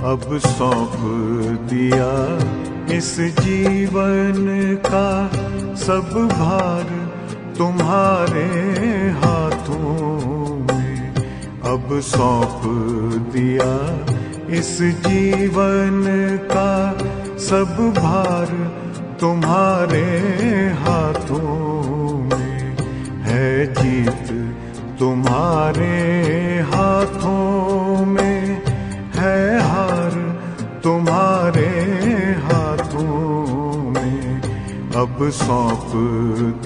अब सौंप दिया इस जीवन का सब भार तुम्हारे हाथों में। अब सौंप दिया इस जीवन का सब भार तुम्हारे हाथों में। है जीत तुम्हारे हाथों में, है हार तुम्हारे हाथों में। अब सौंप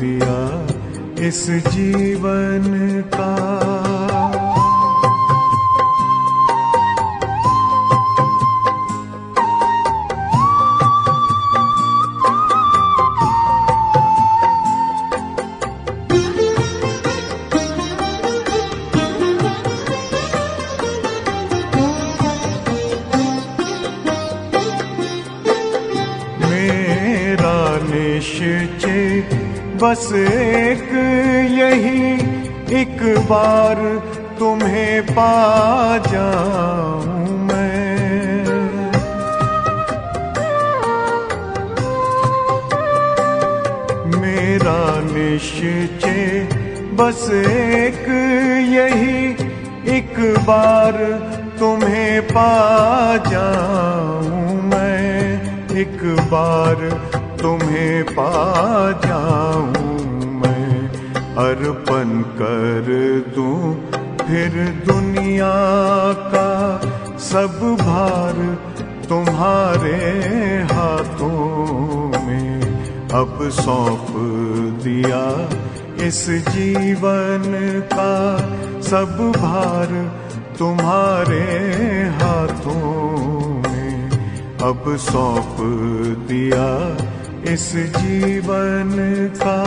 दिया इस जीवन का। निश्चय बस एक यही, एक बार तुम्हें पा जाऊं मैं। मेरा निश्चय बस एक यही, एक बार तुम्हें पा जाऊं मैं। एक बार तुम्हें पा जाऊं मैं। अर्पण कर दूं फिर दुनिया का सब भार तुम्हारे हाथों में। अब सौंप दिया इस जीवन का सब भार तुम्हारे हाथों में। अब सौंप दिया इस जीवन का।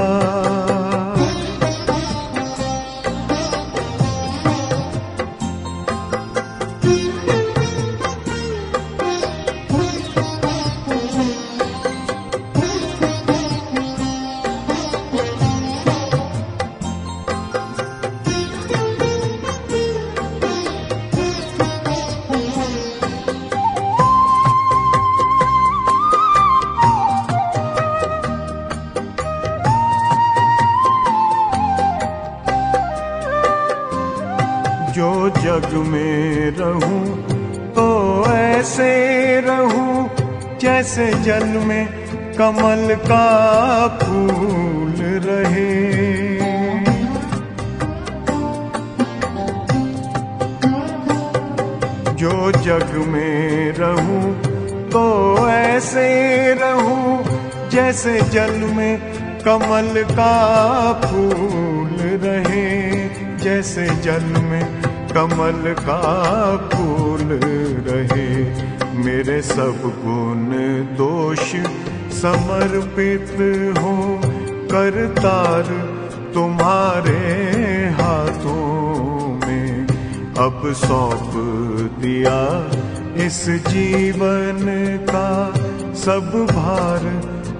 जो जग में रहूं तो ऐसे रहूं जैसे जल में कमल का फूल रहे। जो जग में रहूं तो ऐसे रहूं जैसे जल में कमल का फूल रहे। जैसे जल में कमल का फूल रहे। मेरे सब गुण दोष समर्पित हो करतार तुम्हारे हाथों में। अब सौंप दिया इस जीवन का सब भार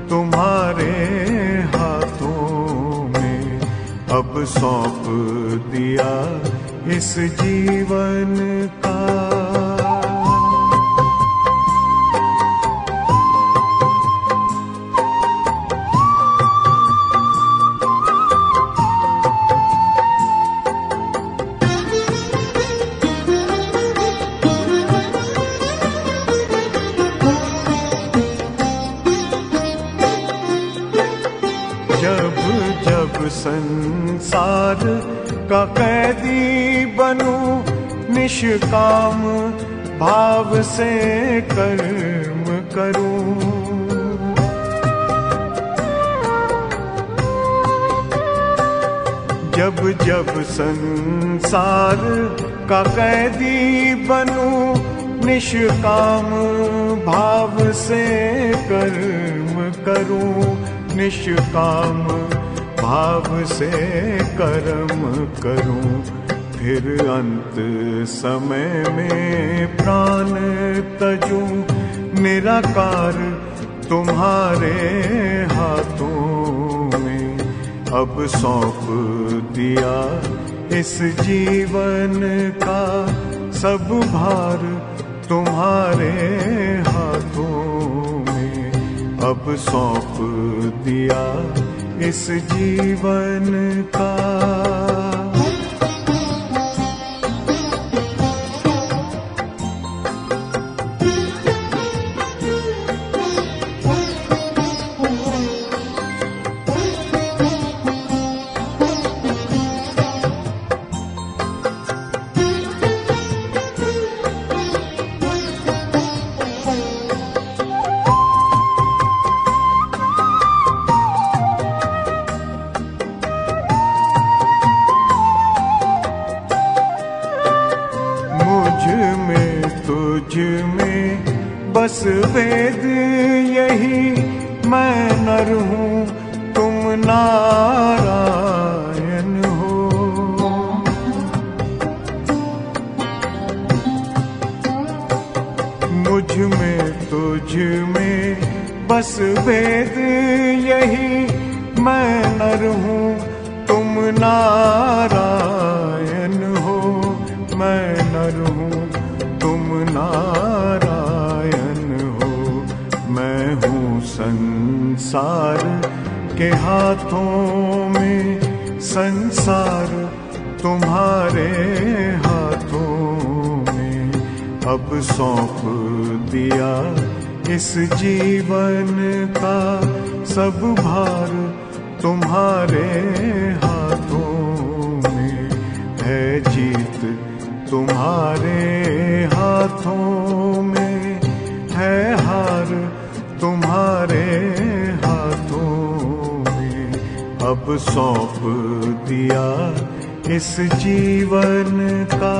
तुम्हारे हाथों में। अब सौंप दिया इस जीवन का। जब जब संसार का कैदी बनूं निष्काम भाव से कर्म करूं। जब जब संसार का कैदी बनूं, निष्काम भाव से कर्म करूं, निष्काम भाव से कर्म करूं। फिर अंत समय में प्राण तजूं, निराकार तुम्हारे हाथों में। अब सौंप दिया इस जीवन का सब भार तुम्हारे हाथों में। अब सौंप दिया इस जीवन का। तुझ में बस वेद यही, मैं नर हूँ तुम नारायण हो। मुझ में तुझ में बस वेद यही, मैं नर हूँ तुम नारायण हो। मैं नर हूँ तुम नारायण हो। मैं हूँ संसार के हाथों में, संसार तुम्हारे हाथों में। अब सौंप दिया इस जीवन का सब भार तुम्हारे हाथों में। है जीत तुम्हारे हाथों में, है हार तुम्हारे हाथों में। अब सौंप दिया इस जीवन का।